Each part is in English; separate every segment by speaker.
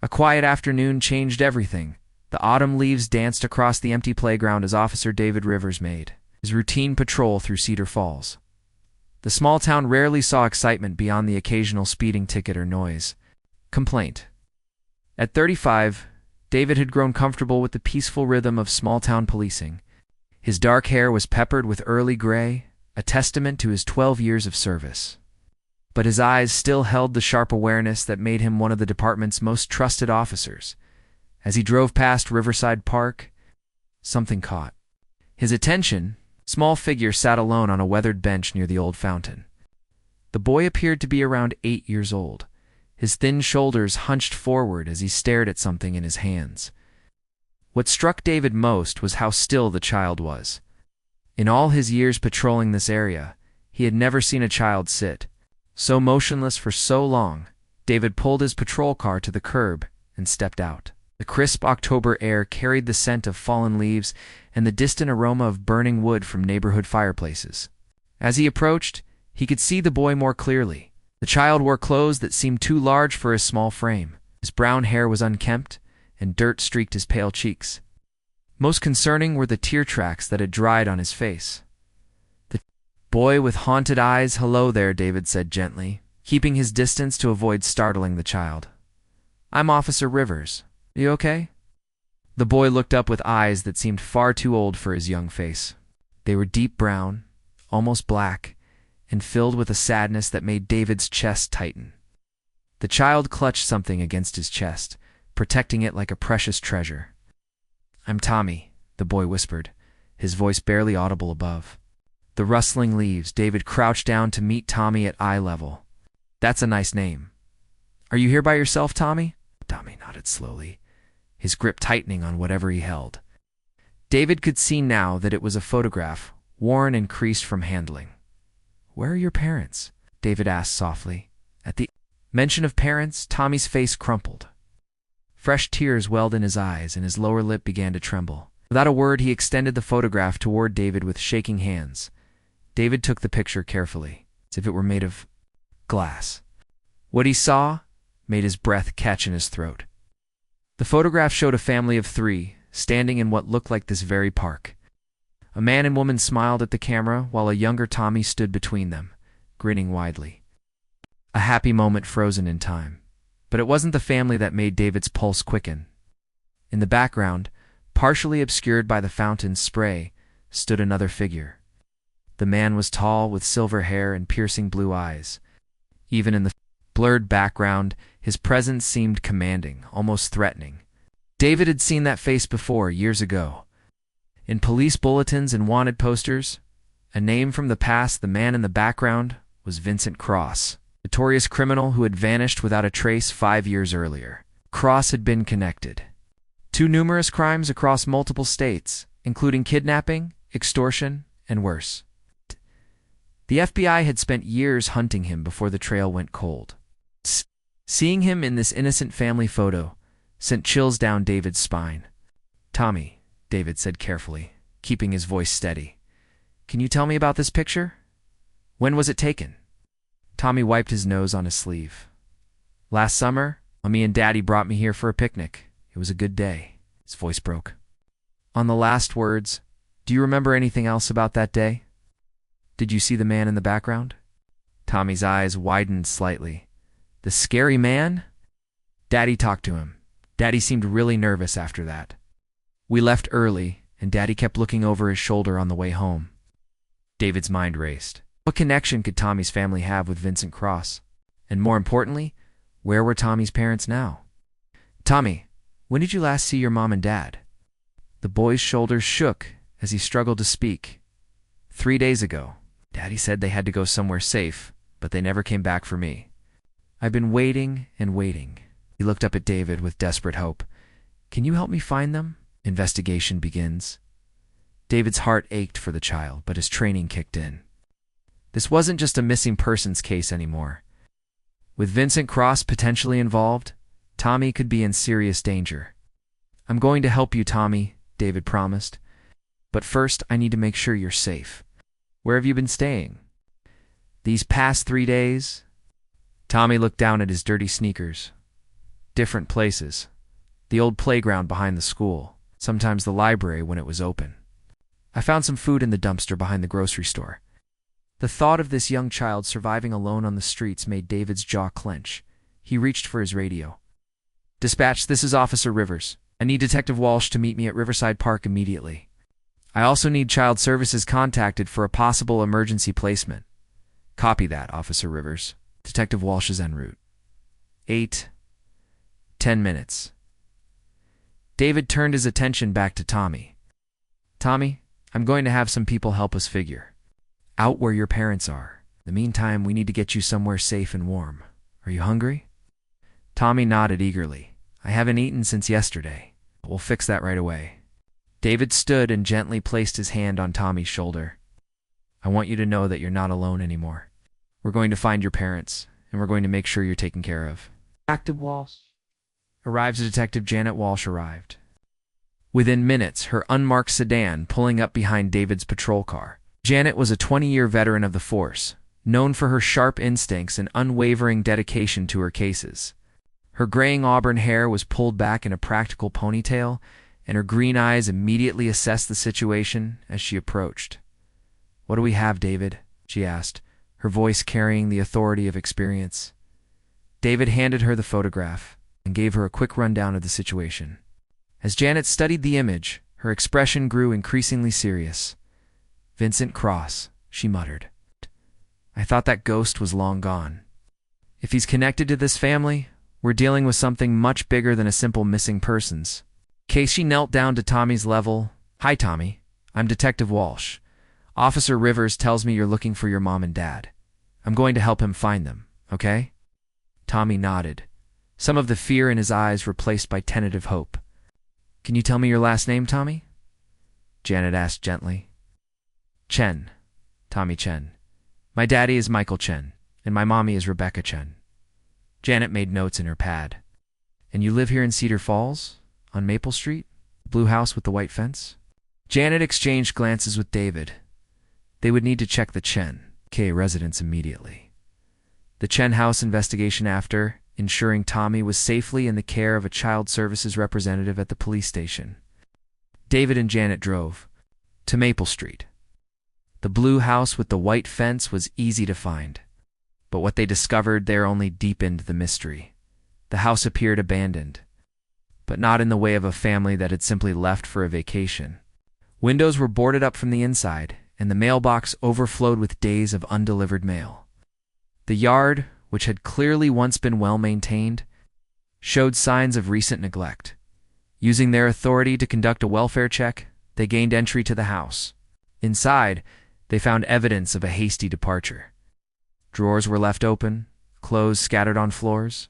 Speaker 1: A quiet afternoon changed everything. The autumn leaves danced across the empty playground as Officer David Rivers made his routine patrol through Cedar Falls. The small town rarely saw excitement beyond the occasional speeding ticket or noise complaint. At 35, David had grown comfortable with the peaceful rhythm of small-town policing. His dark hair was peppered with early gray, a testament to his 12 years of service. But his eyes still held the sharp awareness that made him one of the department's most trusted officers. As he drove past Riverside Park, something caught his attention. A small figure sat alone on a weathered bench near the old fountain. The boy appeared to be around 8 years old. His thin shoulders hunched forward as he stared at something in his hands. What struck David most was how still the child was. In all his years patrolling this area, he had never seen a child sit so motionless for so long. David pulled his patrol car to the curb and stepped out. The crisp October air carried the scent of fallen leaves and the distant aroma of burning wood from neighborhood fireplaces. As he approached, he could see the boy more clearly. The child wore clothes that seemed too large for his small frame. His brown hair was unkempt, and dirt streaked his pale cheeks. Most concerning were the tear tracks that had dried on his face. The boy with haunted eyes. "Hello there," David said gently, keeping his distance to avoid startling the child. "I'm Officer Rivers. You okay?" The boy looked up with eyes that seemed far too old for his young face. They were deep brown, almost black, and filled with a sadness that made David's chest tighten. The child clutched something against his chest, protecting it like a precious treasure. "I'm Tommy," the boy whispered, his voice barely audible above the rustling leaves. David crouched down to meet Tommy at eye level. "That's a nice name. Are you here by yourself, Tommy?" Tommy nodded slowly, his grip tightening on whatever he held. David could see now that it was a photograph, worn and creased from handling. "Where are your parents?" David asked softly. At the mention of parents, Tommy's face crumpled. Fresh tears welled in his eyes, and his lower lip began to tremble. Without a word, he extended the photograph toward David with shaking hands. David took the picture carefully, as if it were made of glass. What he saw made his breath catch in his throat. The photograph showed a family of 3, standing in what looked like this very park. A man and woman smiled at the camera, while a younger Tommy stood between them, grinning widely. A happy moment frozen in time. But it wasn't the family that made David's pulse quicken. In the background, partially obscured by the fountain's spray, stood another figure. The man was tall, with silver hair and piercing blue eyes. Even in the blurred background, his presence seemed commanding, almost threatening. David had seen that face before, years ago. In police bulletins and wanted posters, a name from the past. The man in the background was Vincent Cross, a notorious criminal who had vanished without a trace 5 years earlier. Cross had been connected to numerous crimes across multiple states, including kidnapping, extortion, and worse. The FBI had spent years hunting him before the trail went cold. Seeing him in this innocent family photo sent chills down David's spine. "Tommy," David said carefully, keeping his voice steady, "can you tell me about this picture? When was it taken?" Tommy wiped his nose on his sleeve. "Last summer, Mommy and Daddy brought me here for a picnic. It was a good day." His voice broke. On the last words, "Do you remember anything else about that day? Did you see the man in the background?" Tommy's eyes widened slightly. "The scary man?" "Daddy talked to him. Daddy seemed really nervous after that. We left early, and Daddy kept looking over his shoulder on the way home." David's mind raced. What connection could Tommy's family have with Vincent Cross? And more importantly, where were Tommy's parents now? "Tommy, when did you last see your mom and dad?" The boy's shoulders shook as he struggled to speak. 3 days ago. Daddy said they had to go somewhere safe, but they never came back for me. I've been waiting and waiting." He looked up at David with desperate hope. "Can you help me find them? Investigation begins." David's heart ached for the child, but his training kicked in. This wasn't just a missing persons case anymore. With Vincent Cross potentially involved, Tommy could be in serious danger. "I'm going to help you, Tommy," David promised. "But first, I need to make sure you're safe. Where have you been staying?" "These past 3 days?" Tommy looked down at his dirty sneakers. different places. The old playground behind the school, sometimes the library when it was open. I found some food in the dumpster behind the grocery store. The thought of this young child surviving alone on the streets made David's jaw clench. He reached for his radio. "Dispatch, this is Officer Rivers. I need Detective Walsh to meet me at Riverside Park immediately. I also need Child Services contacted for a possible emergency placement." "Copy that, Officer Rivers. Detective Walsh is en route." 10 minutes. David turned his attention back to Tommy. "Tommy, I'm going to have some people help us figure out where your parents are. In the meantime, we need to get you somewhere safe and warm. Are you hungry?" Tommy nodded eagerly. "I haven't eaten since yesterday. We'll fix that right away." David stood and gently placed his hand on Tommy's shoulder. "I want you to know that you're not alone anymore. We're going to find your parents, and we're going to make sure you're taken care of."
Speaker 2: Detective Walsh.
Speaker 1: Detective Janet Walsh arrived. Within minutes, her unmarked sedan pulling up behind David's patrol car. Janet was a 20-year veteran of the force, known for her sharp instincts and unwavering dedication to her cases. Her graying auburn hair was pulled back in a practical ponytail, and her green eyes immediately assessed the situation as she approached. "What do we have, David?" she asked, her voice carrying the authority of experience. David handed her the photograph and gave her a quick rundown of the situation. As Janet studied the image, her expression grew increasingly serious. "Vincent Cross," she muttered. "I thought that ghost was long gone. If he's connected to this family, we're dealing with something much bigger than a simple missing persons." Casey knelt down to Tommy's level. "Hi, Tommy. I'm Detective Walsh. Officer Rivers tells me you're looking for your mom and dad. I'm going to help him find them, okay?" Tommy nodded, some of the fear in his eyes replaced by tentative hope. "Can you tell me your last name, Tommy?" Janet asked gently. "Chen. Tommy Chen. My daddy is Michael Chen, and my mommy is Rebecca Chen." Janet made notes in her pad. "And you live here in Cedar Falls? On Maple Street? The blue house with the white fence?" Janet exchanged glances with David. They would need to check the Chen K residence immediately. The Chen house investigation after, ensuring Tommy was safely in the care of a child services representative at the police station. David and Janet drove to Maple Street. The blue house with the white fence was easy to find, but what they discovered there only deepened the mystery. The house appeared abandoned, but not in the way of a family that had simply left for a vacation. Windows were boarded up from the inside, and the mailbox overflowed with days of undelivered mail. The yard, which had clearly once been well maintained, showed signs of recent neglect. Using their authority to conduct a welfare check, they gained entry to the house. Inside, they found evidence of a hasty departure. Drawers were left open, clothes scattered on floors,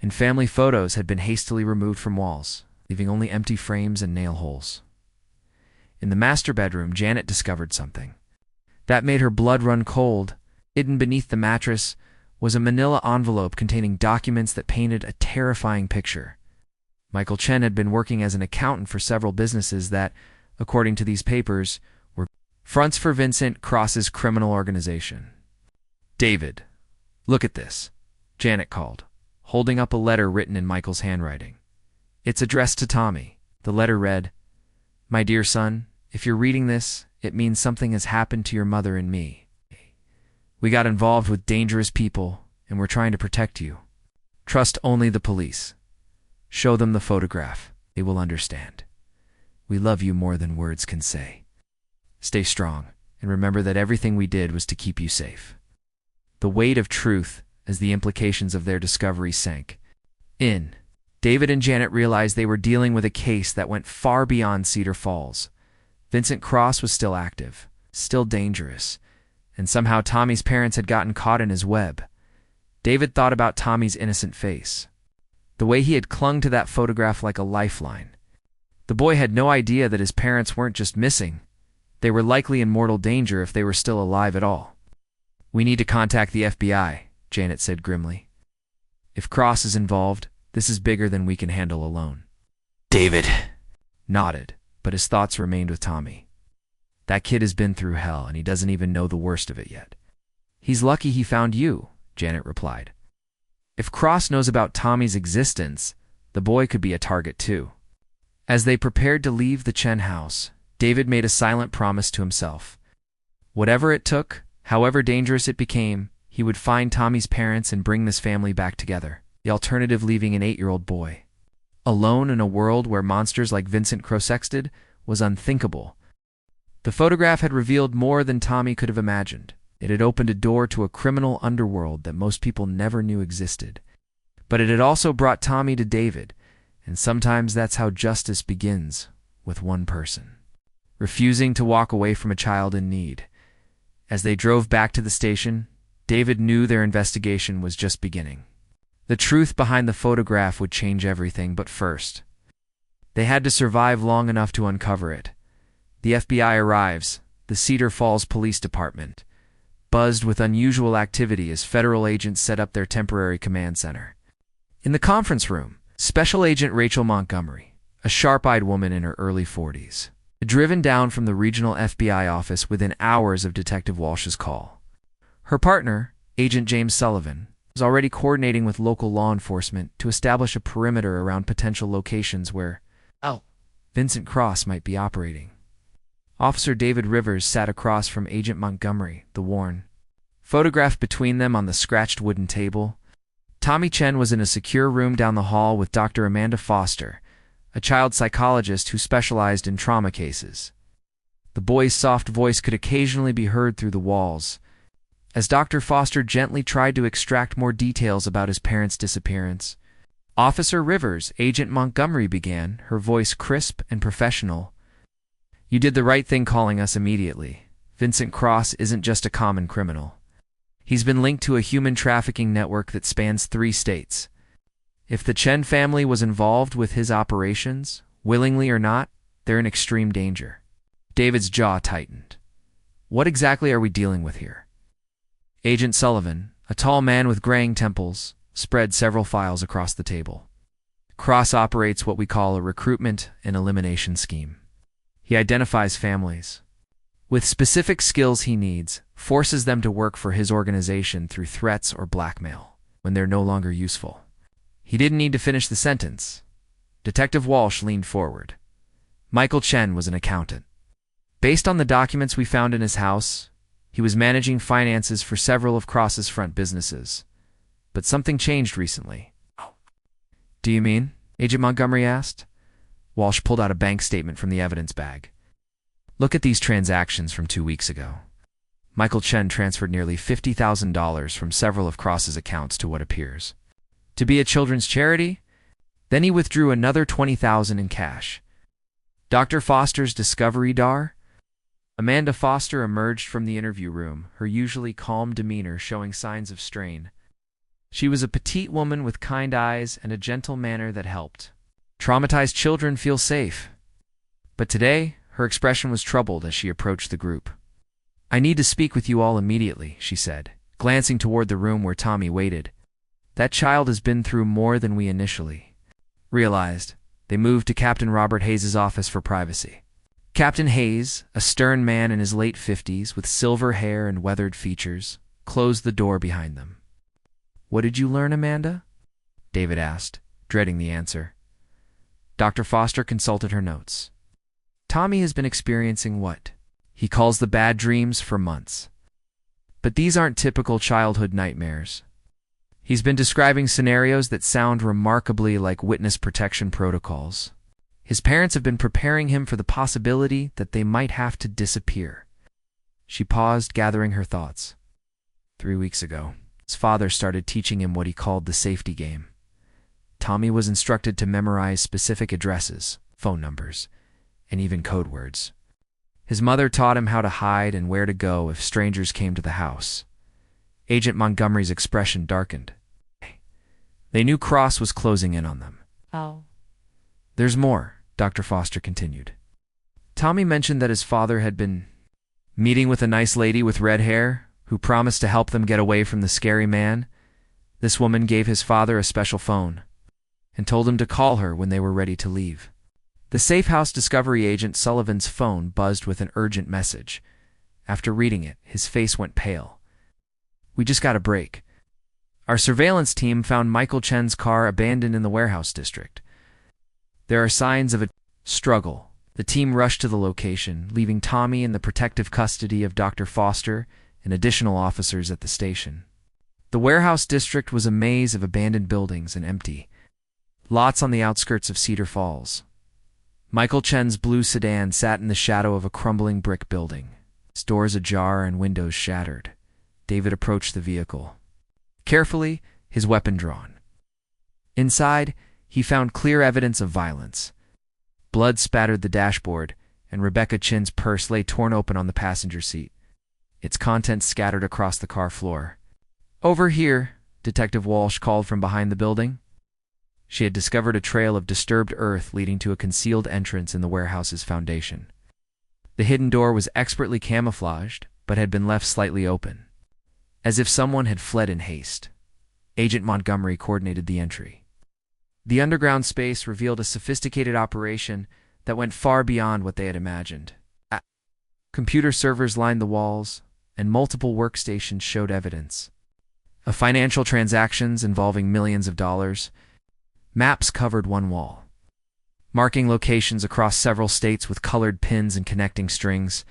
Speaker 1: and family photos had been hastily removed from walls, leaving only empty frames and nail holes. In the master bedroom, Janet discovered something that made her blood run cold. Hidden beneath the mattress was a manila envelope containing documents that painted a terrifying picture. Michael Chen had been working as an accountant for several businesses that, according to these papers, were fronts for Vincent Cross's criminal organization. "David, look at this," Janet called, holding up a letter written in Michael's handwriting. "It's addressed to Tommy." The letter read, "My dear son, if you're reading this, it means something has happened to your mother and me. We got involved with dangerous people, and we're trying to protect you. Trust only the police. Show them the photograph. They will understand. We love you more than words can say. Stay strong, and remember that everything we did was to keep you safe." The weight of truth, as the implications of their discovery sank in, David and Janet realized they were dealing with a case that went far beyond Cedar Falls. Vincent Cross was still active, still dangerous, and somehow Tommy's parents had gotten caught in his web. David thought about Tommy's innocent face, the way he had clung to that photograph like a lifeline. The boy had no idea that his parents weren't just missing. They were likely in mortal danger if they were still alive at all. "We need to contact the FBI," Janet said grimly. "If Cross is involved, this is bigger than we can handle alone." David nodded, but his thoughts remained with Tommy. "That kid has been through hell, and he doesn't even know the worst of it yet." "He's lucky he found you," Janet replied. If Cross knows about Tommy's existence, the boy could be a target too. As they prepared to leave the Chen house, David made a silent promise to himself. Whatever it took, however dangerous it became, he would find Tommy's parents and bring this family back together. The alternative, leaving an 8-year-old boy alone in a world where monsters like Vincent Cross existed, was unthinkable. The photograph had revealed more than Tommy could have imagined. It had opened a door to a criminal underworld that most people never knew existed. But it had also brought Tommy to David, and sometimes that's how justice begins, with one person refusing to walk away from a child in need. As they drove back to the station, David knew their investigation was just beginning. The truth behind the photograph would change everything, but first, they had to survive long enough to uncover it. The FBI arrives, the Cedar Falls Police Department, buzzed with unusual activity as federal agents set up their temporary command center. In the conference room, Special Agent Rachel Montgomery, a sharp-eyed woman in her early 40s, had driven down from the regional FBI office within hours of Detective Walsh's call. Her partner, Agent James Sullivan, was already coordinating with local law enforcement to establish a perimeter around potential locations where Vincent Cross might be operating. Officer David Rivers sat across from Agent Montgomery, the worn photograph between them on the scratched wooden table. Tommy Chen was in a secure room down the hall with Dr. Amanda Foster, a child psychologist who specialized in trauma cases. The boy's soft voice could occasionally be heard through the walls, as Dr. Foster gently tried to extract more details about his parents' disappearance. Officer Rivers, Agent Montgomery began, her voice crisp and professional. "You did the right thing calling us immediately. Vincent Cross isn't just a common criminal. He's been linked to a human trafficking network that spans 3 states. If the Chen family was involved with his operations, willingly or not, they're in extreme danger." David's jaw tightened. "What exactly are we dealing with here?" Agent Sullivan, a tall man with graying temples, spread several files across the table. "Cross operates what we call a recruitment and elimination scheme. He identifies families with specific skills he needs, forces them to work for his organization through threats or blackmail when they're no longer useful." He didn't need to finish the sentence. Detective Walsh leaned forward. Michael Chen was an accountant. Based on the documents we found in his house, he was managing finances for several of Cross's front businesses. But something changed recently. "Do you mean?" Agent Montgomery asked. Walsh pulled out a bank statement from the evidence bag. "Look at these transactions from 2 weeks ago." Michael Chen transferred nearly $50,000 from several of Cross's accounts to what appears to be a children's charity. Then he withdrew another $20,000 in cash. "Dr. Foster's discovery dar?" Amanda Foster emerged from the interview room, her usually calm demeanor showing signs of strain. She was a petite woman with kind eyes and a gentle manner that helped traumatized children feel safe. But today, her expression was troubled as she approached the group. "I need to speak with you all immediately," she said, glancing toward the room where Tommy waited. "That child has been through more than we initially realized." They moved to Captain Robert Hayes' office for privacy. Captain Hayes, a stern man in his late 50s with silver hair and weathered features, closed the door behind them. "What did you learn, Amanda?" David asked, dreading the answer. Dr. Foster consulted her notes. "Tommy has been experiencing what he calls the bad dreams for months. But these aren't typical childhood nightmares. He's been describing scenarios that sound remarkably like witness protection protocols. His parents have been preparing him for the possibility that they might have to disappear." She paused, gathering her thoughts. 3 weeks ago, his father started teaching him what he called the safety game. Tommy was instructed to memorize specific addresses, phone numbers, and even code words. His mother taught him how to hide and where to go if strangers came to the house. Agent Montgomery's expression darkened. They knew Cross was closing in on them. "There's more," Dr. Foster continued. "Tommy mentioned that his father had been meeting with a nice lady with red hair who promised to help them get away from the scary man. This woman gave his father a special phone and told him to call her when they were ready to leave." The Safe House Discovery Agent Sullivan's phone buzzed with an urgent message. After reading it, his face went pale. "We just got a break. Our surveillance team found Michael Chen's car abandoned in the warehouse district. There are signs of a struggle. The team rushed to the location, leaving Tommy in the protective custody of Dr. Foster and additional officers at the station. The warehouse district was a maze of abandoned buildings and empty lots on the outskirts of Cedar Falls. Michael Chen's blue sedan sat in the shadow of a crumbling brick building, its doors ajar and windows shattered. David approached the vehicle, carefully, his weapon drawn. Inside, he found clear evidence of violence. Blood spattered the dashboard, and Rebecca Chen's purse lay torn open on the passenger seat, its contents scattered across the car floor. "Over here," Detective Walsh called from behind the building. She had discovered a trail of disturbed earth leading to a concealed entrance in the warehouse's foundation. The hidden door was expertly camouflaged, but had been left slightly open, as if someone had fled in haste. Agent Montgomery coordinated the entry. The underground space revealed a sophisticated operation that went far beyond what they had imagined. Computer servers lined the walls, and multiple workstations showed evidence of financial transactions involving millions of dollars. Maps covered one wall, marking locations across several states with colored pins and connecting strings,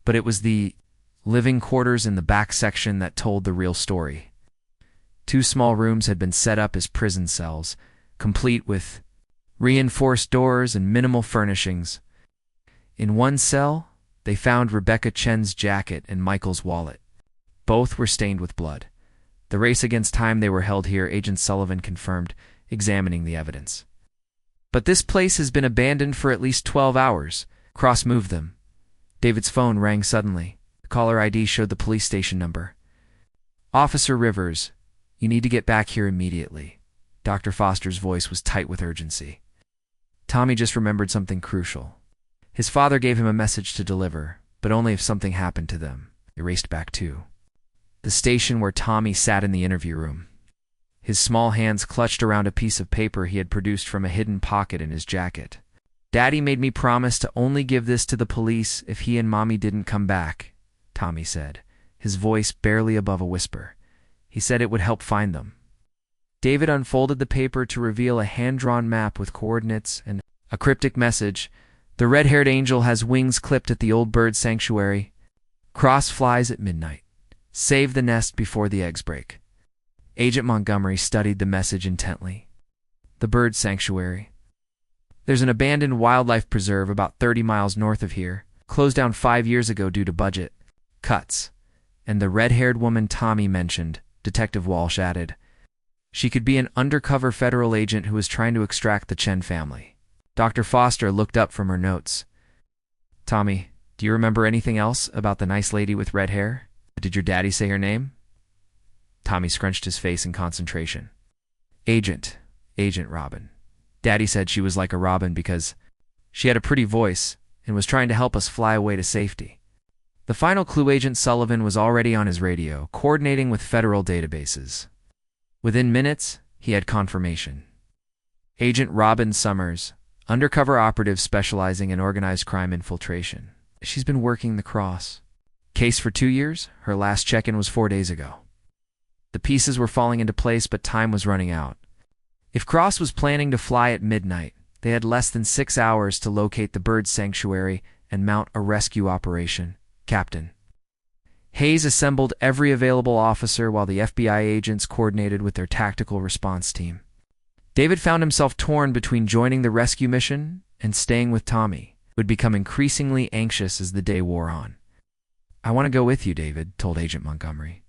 Speaker 1: but it was the living quarters in the back section that told the real story. 2 small rooms had been set up as prison cells, complete with reinforced doors and minimal furnishings. In one cell, they found Rebecca Chen's jacket and Michael's wallet. Both were stained with blood. The race against time they were held here, Agent Sullivan confirmed, examining the evidence. "But this place has been abandoned for at least 12 hours. Cross moved them." David's phone rang suddenly. The caller ID showed the police station number. "Officer Rivers, you need to get back here immediately." Dr. Foster's voice was tight with urgency. Tommy just remembered something crucial. His father gave him a message to deliver, but only if something happened to them. He raced back to the station where Tommy sat in the interview room. His small hands clutched around a piece of paper he had produced from a hidden pocket in his jacket. "Daddy made me promise to only give this to the police if he and Mommy didn't come back," Tommy said, his voice barely above a whisper. "He said it would help find them." David unfolded the paper to reveal a hand-drawn map with coordinates and a cryptic message. "The red-haired angel has wings clipped at the old bird sanctuary. Cross flies at midnight. Save the nest before the eggs break." Agent Montgomery studied the message intently. "The bird sanctuary. There's an abandoned wildlife preserve about 30 miles north of here, closed down 5 years ago due to budget cuts. And the red-haired woman Tommy mentioned," Detective Walsh added. "She could be an undercover federal agent who was trying to extract the Chen family." Dr. Foster looked up from her notes. "Tommy, do you remember anything else about the nice lady with red hair? Did your daddy say her name?" Tommy scrunched his face in concentration. Agent Robin. Daddy said she was like a robin because she had a pretty voice and was trying to help us fly away to safety." The final clue, Agent Sullivan was already on his radio, coordinating with federal databases. Within minutes, he had confirmation. Agent Robin Summers, undercover operative specializing in organized crime infiltration. She's been working the cross. Case for 2 years, her last check-in was 4 days ago. The pieces were falling into place, but time was running out. If Cross was planning to fly at midnight, they had less than 6 hours to locate the bird sanctuary and mount a rescue operation. Captain Hayes assembled every available officer while the FBI agents coordinated with their tactical response team. David found himself torn between joining the rescue mission and staying with Tommy, who would become increasingly anxious as the day wore on. "I want to go with you," David told Agent Montgomery.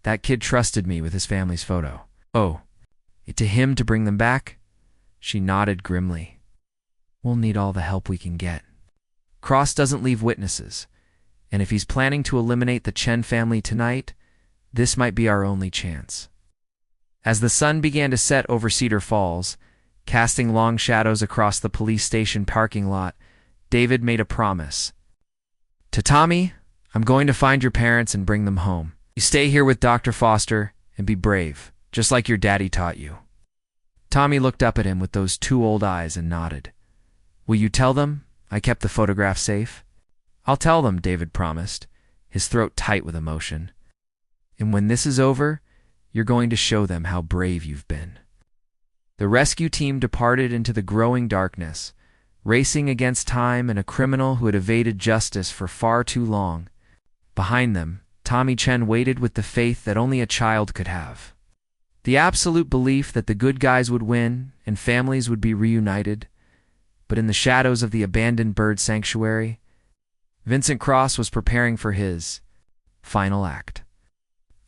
Speaker 1: "That kid trusted me with his family's photo." "Oh, to him to bring them back?" She nodded grimly. "We'll need all the help we can get. Cross doesn't leave witnesses, and if he's planning to eliminate the Chen family tonight, this might be our only chance." As the sun began to set over Cedar Falls, casting long shadows across the police station parking lot, David made a promise. "To Tommy, I'm going to find your parents and bring them home. You stay here with Dr. Foster and be brave, just like your daddy taught you." Tommy looked up at him with those 2 old eyes and nodded. "Will you tell them I kept the photograph safe?" "I'll tell them," David promised, his throat tight with emotion. "And when this is over, You're going to show them how brave you've been." The rescue team departed into the growing darkness, racing against time and a criminal who had evaded justice for far too long. Behind them, Tommy Chen waited with the faith that only a child could have. The absolute belief that the good guys would win and families would be reunited. But in the shadows of the abandoned bird sanctuary, Vincent Cross was preparing for his final act.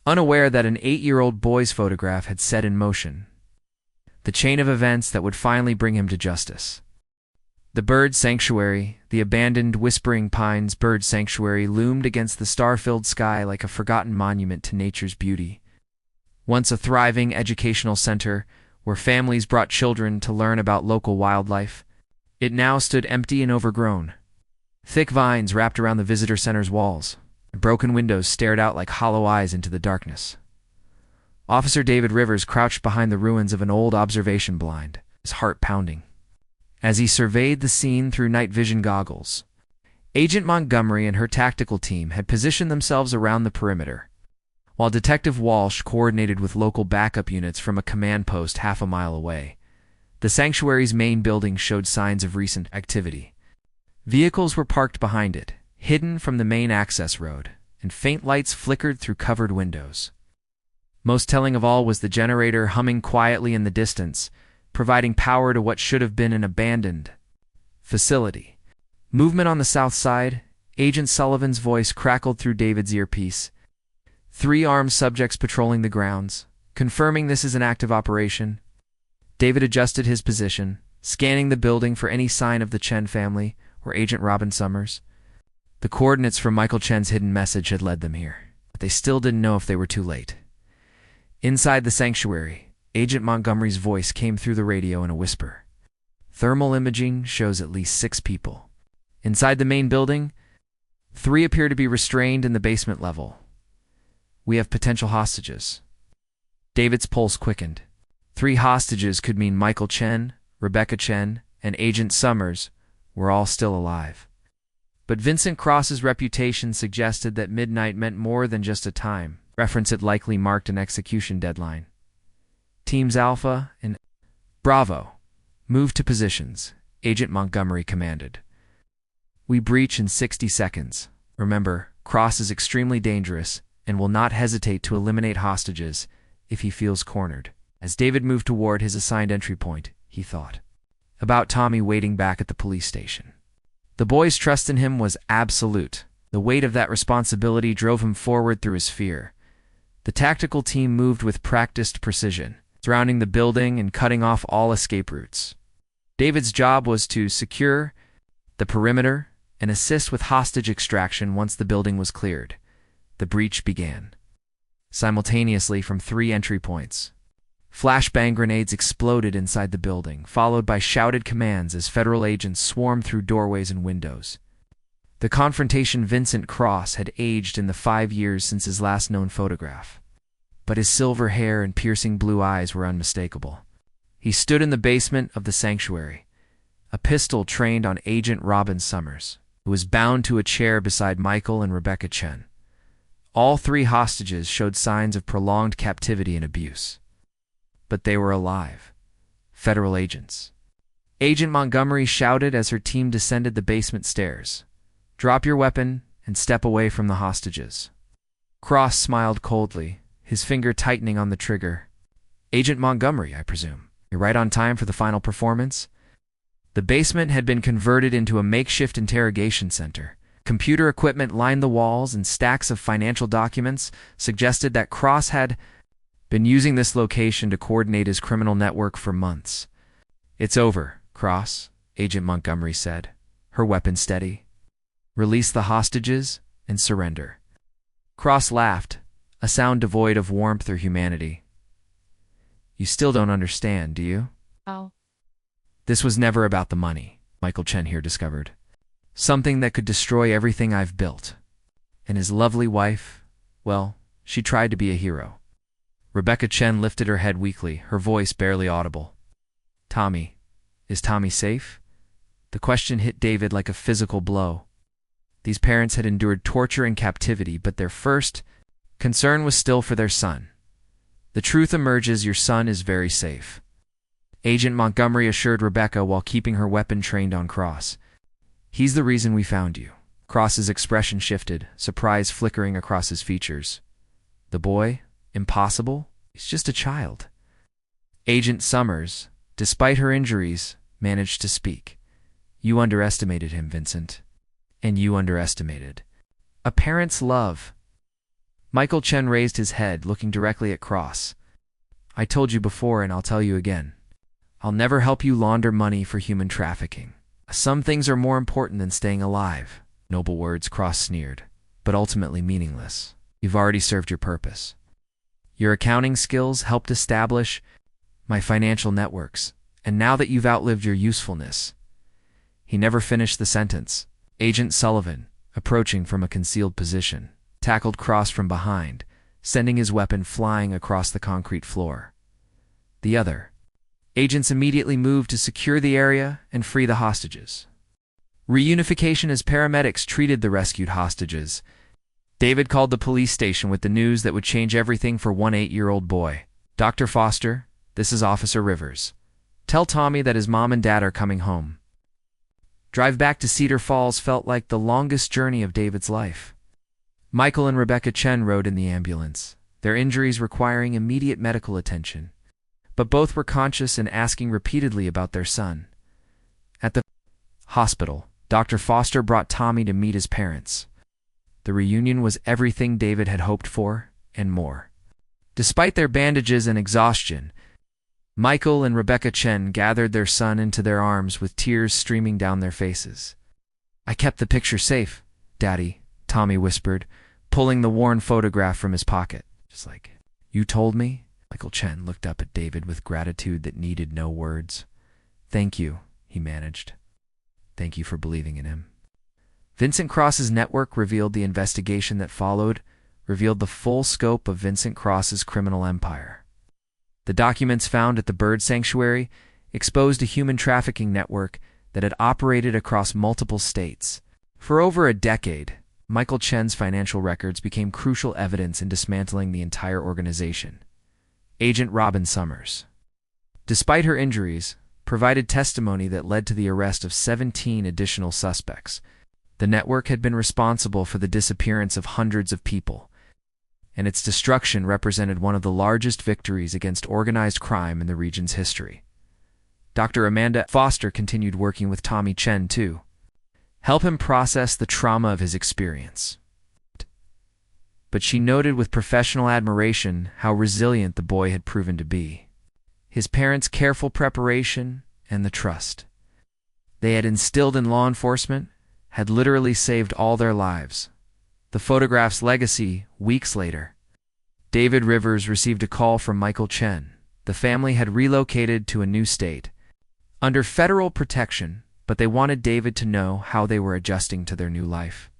Speaker 1: Unaware that an 8-year-old boy's photograph had set in motion the chain of events that would finally bring him to justice. The bird sanctuary, the abandoned Whispering Pines bird sanctuary, loomed against the star-filled sky like a forgotten monument to nature's beauty. Once a thriving educational center where families brought children to learn about local wildlife, it now stood empty and overgrown. Thick vines wrapped around the visitor center's walls, and broken windows stared out like hollow eyes into the darkness. Officer David Rivers crouched behind the ruins of an old observation blind, his heart pounding. As he surveyed the scene through night vision goggles, Agent Montgomery and her tactical team had positioned themselves around the perimeter, while Detective Walsh coordinated with local backup units from a command post half a mile away. The sanctuary's main building showed signs of recent activity. Vehicles were parked behind it, hidden from the main access road, and faint lights flickered through covered windows. Most telling of all was the generator humming quietly in the distance, providing power to what should have been an abandoned facility. Movement on the south side, Agent Sullivan's voice crackled through David's earpiece. 3 armed subjects patrolling the grounds, confirming this is an active operation. David adjusted his position, scanning the building for any sign of the Chen family or Agent Robin Summers. The coordinates from Michael Chen's hidden message had led them here, but they still didn't know if they were too late. Inside the sanctuary, Agent Montgomery's voice came through the radio in a whisper. "Thermal imaging shows at least 6 people. Inside the main building, 3 appear to be restrained in the basement level. We have potential hostages." David's pulse quickened. 3 hostages could mean Michael Chen, Rebecca Chen, and Agent Summers were all still alive. But Vincent Cross's reputation suggested that midnight meant more than just a time reference. It likely marked an execution deadline. Teams Alpha and Bravo moved to positions, Agent Montgomery commanded. "We breach in 60 seconds. Remember, Cross is extremely dangerous and will not hesitate to eliminate hostages if he feels cornered." As David moved toward his assigned entry point, he thought about Tommy waiting back at the police station. The boy's trust in him was absolute. The weight of that responsibility drove him forward through his fear. The tactical team moved with practiced precision, surrounding the building and cutting off all escape routes. David's job was to secure the perimeter and assist with hostage extraction once the building was cleared. The breach began. Simultaneously from 3 entry points, flashbang grenades exploded inside the building, followed by shouted commands as federal agents swarmed through doorways and windows. The confrontation. Vincent Cross had aged in the 5 years since his last known photograph, but his silver hair and piercing blue eyes were unmistakable. He stood in the basement of the sanctuary, a pistol trained on Agent Robin Summers, who was bound to a chair beside Michael and Rebecca Chen. All 3 hostages showed signs of prolonged captivity and abuse, but they were alive. Federal agents. Agent Montgomery shouted as her team descended the basement stairs. "Drop your weapon and step away from the hostages." Cross smiled coldly, his finger tightening on the trigger. "Agent Montgomery, I presume. You're right on time for the final performance?" The basement had been converted into a makeshift interrogation center. Computer equipment lined the walls, and stacks of financial documents suggested that Cross had been using this location to coordinate his criminal network for months. "It's over, Cross," Agent Montgomery said, her weapon steady. "Release the hostages and surrender." Cross laughed, a sound devoid of warmth or humanity. "You still don't understand, do you?"
Speaker 2: Oh.
Speaker 1: "This was never about the money," Michael Chen here discovered. "Something that could destroy everything I've built." And his lovely wife, well, she tried to be a hero. Rebecca Chen lifted her head weakly, her voice barely audible. "Tommy, is Tommy safe?" The question hit David like a physical blow. These parents had endured torture and captivity, but their first concern was still for their son. The truth emerges: your son is very safe. Agent Montgomery assured Rebecca while keeping her weapon trained on Cross. He's the reason we found you. Cross's expression shifted, surprise flickering across his features. The boy? Impossible? He's just a child. Agent Summers, despite her injuries, managed to speak. You underestimated him, Vincent. And you underestimated a parent's love. Michael Chen raised his head, looking directly at Cross. I told you before, and I'll tell you again. I'll never help you launder money for human trafficking. Some things are more important than staying alive. Noble words, Cross sneered, but ultimately meaningless. You've already served your purpose. Your accounting skills helped establish my financial networks, and now that you've outlived your usefulness. He never finished the sentence. Agent Sullivan, approaching from a concealed position, tackled Cross from behind, sending his weapon flying across the concrete floor. The other agents immediately moved to secure the area and free the hostages. Reunification as paramedics treated the rescued hostages. David called the police station with the news that would change everything for one 8-year-old boy. Dr. Foster, this is Officer Rivers. Tell Tommy that his mom and dad are coming home. Drive back to Cedar Falls felt like the longest journey of David's life. Michael and Rebecca Chen rode in the ambulance, their injuries requiring immediate medical attention. But both were conscious and asking repeatedly about their son. At the hospital, Dr. Foster brought Tommy to meet his parents. The reunion was everything David had hoped for, and more. Despite their bandages and exhaustion, Michael and Rebecca Chen gathered their son into their arms with tears streaming down their faces. I kept the picture safe, Daddy, Tommy whispered, pulling the worn photograph from his pocket. Just like, you told me? Michael Chen looked up at David with gratitude that needed no words. Thank you, he managed. Thank you for believing in him. Vincent Cross's network revealed the investigation that followed, revealed the full scope of Vincent Cross's criminal empire. The documents found at the bird sanctuary exposed a human trafficking network that had operated across multiple states. For over a decade, Michael Chen's financial records became crucial evidence in dismantling the entire organization. Agent Robin Summers, despite her injuries, provided testimony that led to the arrest of 17 additional suspects. The network had been responsible for the disappearance of hundreds of people, and its destruction represented one of the largest victories against organized crime in the region's history. Dr. Amanda Foster continued working with Tommy Chen to help him process the trauma of his experience. But she noted with professional admiration how resilient the boy had proven to be. His parents' careful preparation and the trust they had instilled in law enforcement had literally saved all their lives. The photograph's legacy, weeks later. David Rivers received a call from Michael Chen. The family had relocated to a new state, under federal protection, but they wanted David to know how they were adjusting to their new life.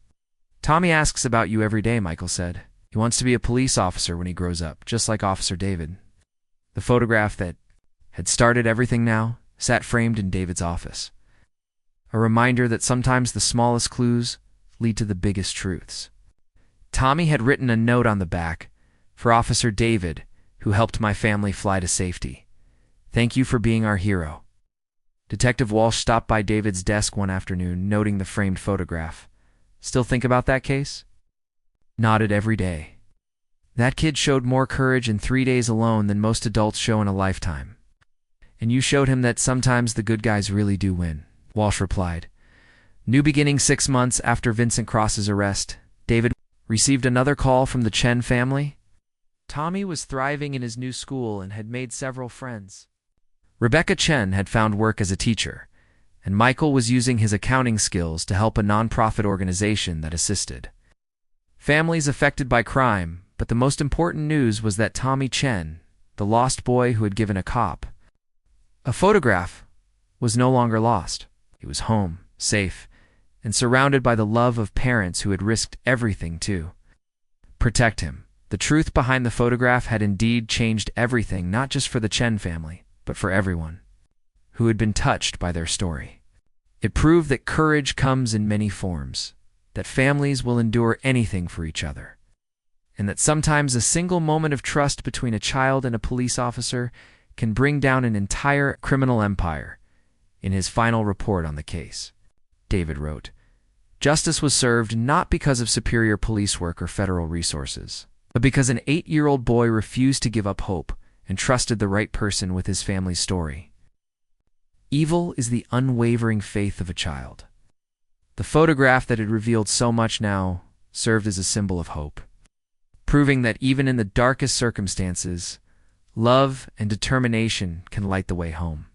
Speaker 1: Tommy asks about you every day, Michael said. He wants to be a police officer when he grows up, just like Officer David. The photograph that had started everything now sat framed in David's office. A reminder that sometimes the smallest clues lead to the biggest truths. Tommy had written a note on the back, for Officer David, who helped my family fly to safety. Thank you for being our hero. Detective Walsh stopped by David's desk one afternoon, noting the framed photograph. Still think about that case? Nodded every day. That kid showed more courage in 3 days alone than most adults show in a lifetime. And you showed him that sometimes the good guys really do win, Walsh replied. New beginning 6 months after Vincent Cross's arrest, David received another call from the Chen family. Tommy was thriving in his new school and had made several friends. Rebecca Chen had found work as a teacher, and Michael was using his accounting skills to help a nonprofit organization that assisted families affected by crime. But the most important news was that Tommy Chen, the lost boy who had given a cop a photograph, was no longer lost. He was home, safe, and surrounded by the love of parents who had risked everything to protect him. The truth behind the photograph had indeed changed everything, not just for the Chen family, but for everyone who had been touched by their story. It proved that courage comes in many forms, that families will endure anything for each other, and that sometimes a single moment of trust between a child and a police officer can bring down an entire criminal empire. In his final report on the case, David wrote, "Justice was served not because of superior police work or federal resources, but because an 8-year-old boy refused to give up hope and trusted the right person with his family's story." Evil is the unwavering faith of a child. The photograph that had revealed so much now served as a symbol of hope, proving that even in the darkest circumstances, love and determination can light the way home.